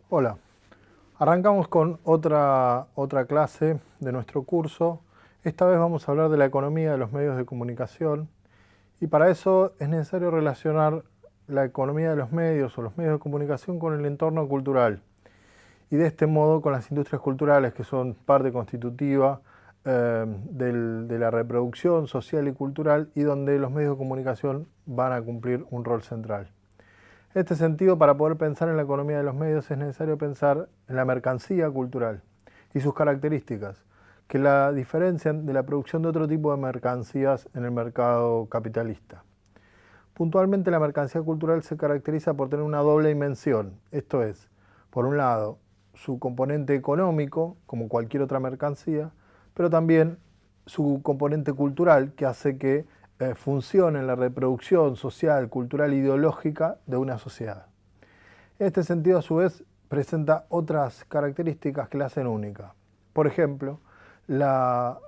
Hola, arrancamos con otra clase de nuestro curso. Esta vez vamos a hablar de la economía de los medios de comunicación y para eso es necesario relacionar la economía de los medios o los medios de comunicación con el entorno cultural y de este modo con las industrias culturales que son parte constitutiva de la reproducción social y cultural y donde los medios de comunicación van a cumplir un rol central. En este sentido, para poder pensar en la economía de los medios es necesario pensar en la mercancía cultural y sus características, que la diferencian de la producción de otro tipo de mercancías en el mercado capitalista. Puntualmente, la mercancía cultural se caracteriza por tener una doble dimensión, esto es, por un lado, su componente económico, como cualquier otra mercancía, pero también su componente cultural, que hace que funcione en la reproducción social, cultural e ideológica de una sociedad. En este sentido, a su vez, presenta otras características que la hacen única. Por ejemplo, la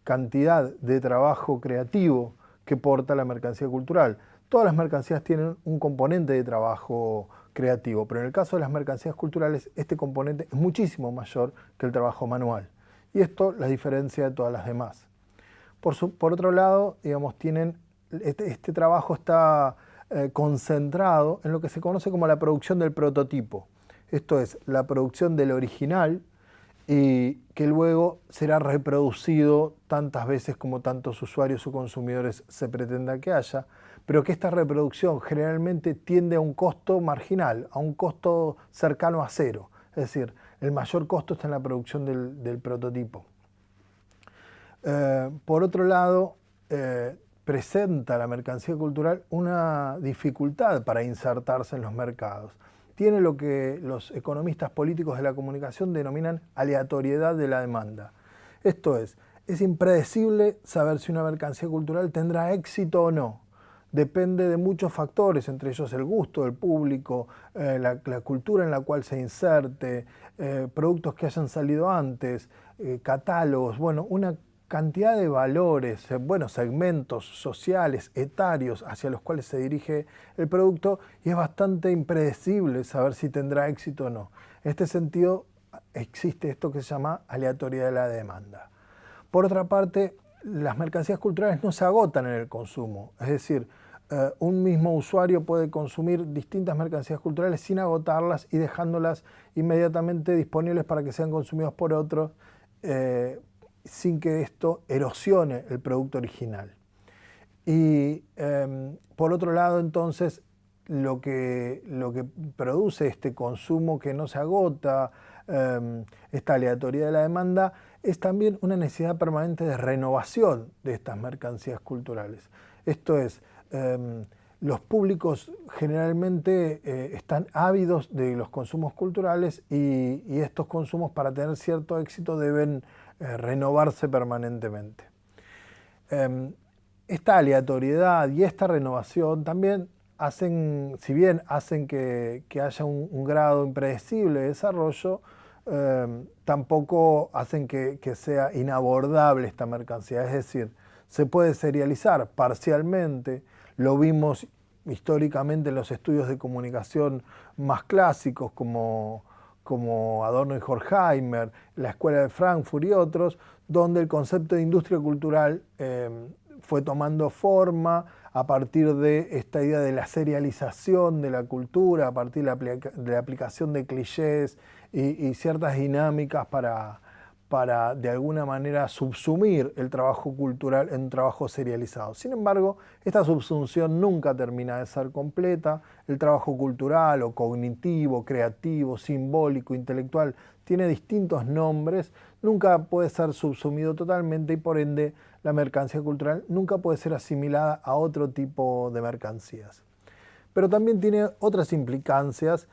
cantidad de trabajo creativo que porta la mercancía cultural. Todas las mercancías tienen un componente de trabajo creativo, pero en el caso de las mercancías culturales, este componente es muchísimo mayor que el trabajo manual. Y esto las diferencia de todas las demás. Por otro lado, digamos, este trabajo está concentrado en lo que se conoce como la producción del prototipo. Esto es, la producción del original y que luego será reproducido tantas veces como tantos usuarios o consumidores se pretenda que haya, pero que esta reproducción generalmente tiende a un costo marginal, a un costo cercano a cero. Es decir, el mayor costo está en la producción del prototipo. Por otro lado, presenta la mercancía cultural una dificultad para insertarse en los mercados. Tiene lo que los economistas políticos de la comunicación denominan aleatoriedad de la demanda. Esto es impredecible saber si una mercancía cultural tendrá éxito o no. Depende de muchos factores, entre ellos el gusto del público, la cultura en la cual se inserte, productos que hayan salido antes, catálogos, bueno, una cantidad de valores, segmentos sociales, etarios hacia los cuales se dirige el producto y es bastante impredecible saber si tendrá éxito o no. En este sentido existe esto que se llama aleatoriedad de la demanda. Por otra parte, las mercancías culturales no se agotan en el consumo, es decir, un mismo usuario puede consumir distintas mercancías culturales sin agotarlas y dejándolas inmediatamente disponibles para que sean consumidos por otros, sin que esto erosione el producto original. Y por otro lado, entonces, lo que produce este consumo que no se agota, esta aleatoriedad de la demanda, es también una necesidad permanente de renovación de estas mercancías culturales. Esto es, los públicos generalmente están ávidos de los consumos culturales y estos consumos, para tener cierto éxito, deben renovarse permanentemente. Esta aleatoriedad y esta renovación también hacen, si bien hacen que haya un grado impredecible de desarrollo, tampoco hacen que sea inabordable esta mercancía. Es decir, se puede serializar parcialmente, lo vimos históricamente en los estudios de comunicación más clásicos como Adorno y Horkheimer, la Escuela de Frankfurt y otros, donde el concepto de industria cultural fue tomando forma a partir de esta idea de la serialización de la cultura, a partir de la aplicación de clichés y ciertas dinámicas para de alguna manera subsumir el trabajo cultural en un trabajo serializado. Sin embargo, esta subsunción nunca termina de ser completa. El trabajo cultural o cognitivo, creativo, simbólico, intelectual, tiene distintos nombres, nunca puede ser subsumido totalmente y por ende la mercancía cultural nunca puede ser asimilada a otro tipo de mercancías. Pero también tiene otras implicancias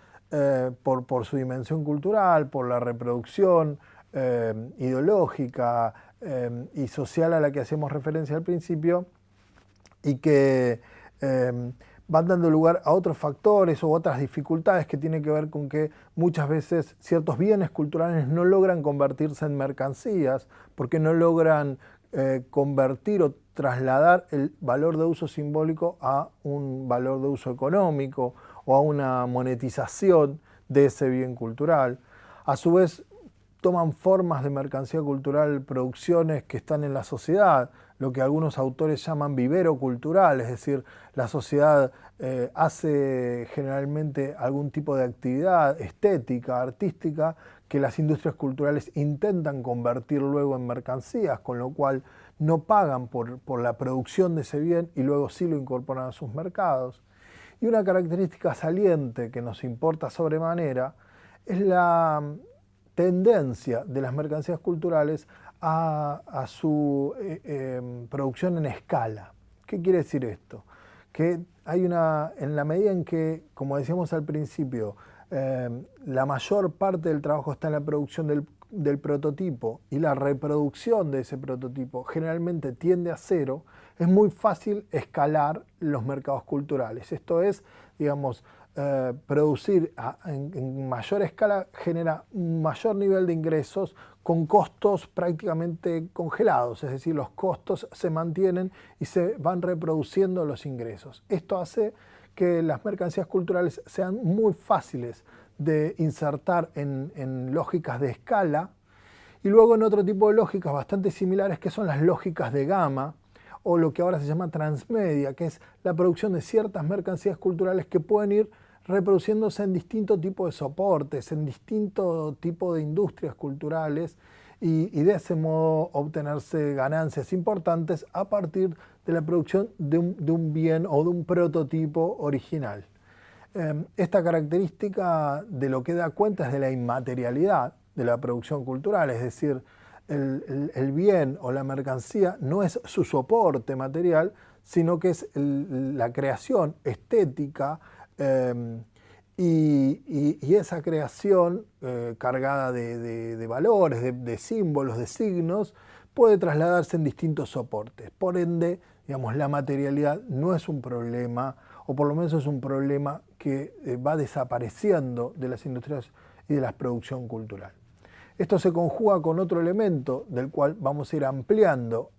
por su dimensión cultural, por la reproducción ideológica y social a la que hacemos referencia al principio y que van dando lugar a otros factores o otras dificultades que tienen que ver con que muchas veces ciertos bienes culturales no logran convertirse en mercancías porque no logran convertir o trasladar el valor de uso simbólico a un valor de uso económico o a una monetización de ese bien cultural. A su vez, toman formas de mercancía cultural, producciones que están en la sociedad, lo que algunos autores llaman vivero cultural, es decir, la sociedad hace generalmente algún tipo de actividad estética, artística, que las industrias culturales intentan convertir luego en mercancías, con lo cual no pagan por la producción de ese bien y luego sí lo incorporan a sus mercados. Y una característica saliente que nos importa sobremanera es la tendencia de las mercancías culturales a su producción en escala. ¿Qué quiere decir esto? Que hay en la medida en que, como decíamos al principio, la mayor parte del trabajo está en la producción del prototipo y la reproducción de ese prototipo generalmente tiende a cero, es muy fácil escalar los mercados culturales. Esto es, digamos, producir en mayor escala genera un mayor nivel de ingresos con costos prácticamente congelados, es decir, los costos se mantienen y se van reproduciendo los ingresos. Esto hace que las mercancías culturales sean muy fáciles de insertar en lógicas de escala y luego en otro tipo de lógicas bastante similares que son las lógicas de gama o lo que ahora se llama transmedia, que es la producción de ciertas mercancías culturales que pueden ir reproduciéndose en distintos tipos de soportes, en distintos tipos de industrias culturales y de ese modo obtenerse ganancias importantes a partir de la producción de un bien o de un prototipo original. Esta característica de lo que da cuenta es de la inmaterialidad de la producción cultural, es decir, el bien o la mercancía no es su soporte material, sino que es la creación estética y esa creación cargada de valores, de símbolos, de signos, puede trasladarse en distintos soportes. Por ende, digamos, la materialidad no es un problema, o por lo menos es un problema que va desapareciendo de las industrias y de la producción cultural. Esto se conjuga con otro elemento del cual vamos a ir ampliando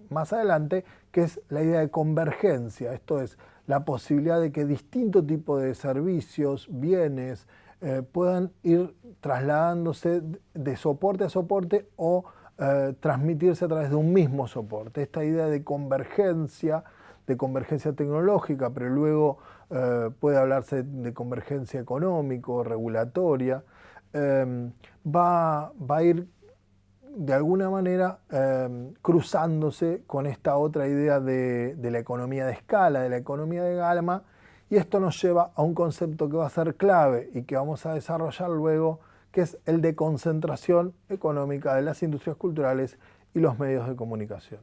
más adelante, que es la idea de convergencia. Esto es la posibilidad de que distintos tipos de servicios, bienes, puedan ir trasladándose de soporte a soporte o transmitirse a través de un mismo soporte. Esta idea de convergencia tecnológica, pero luego puede hablarse de convergencia económico, regulatoria, va a ir de alguna manera cruzándose con esta otra idea de la economía de escala, de la economía de gama, y esto nos lleva a un concepto que va a ser clave y que vamos a desarrollar luego, que es el de concentración económica de las industrias culturales y los medios de comunicación.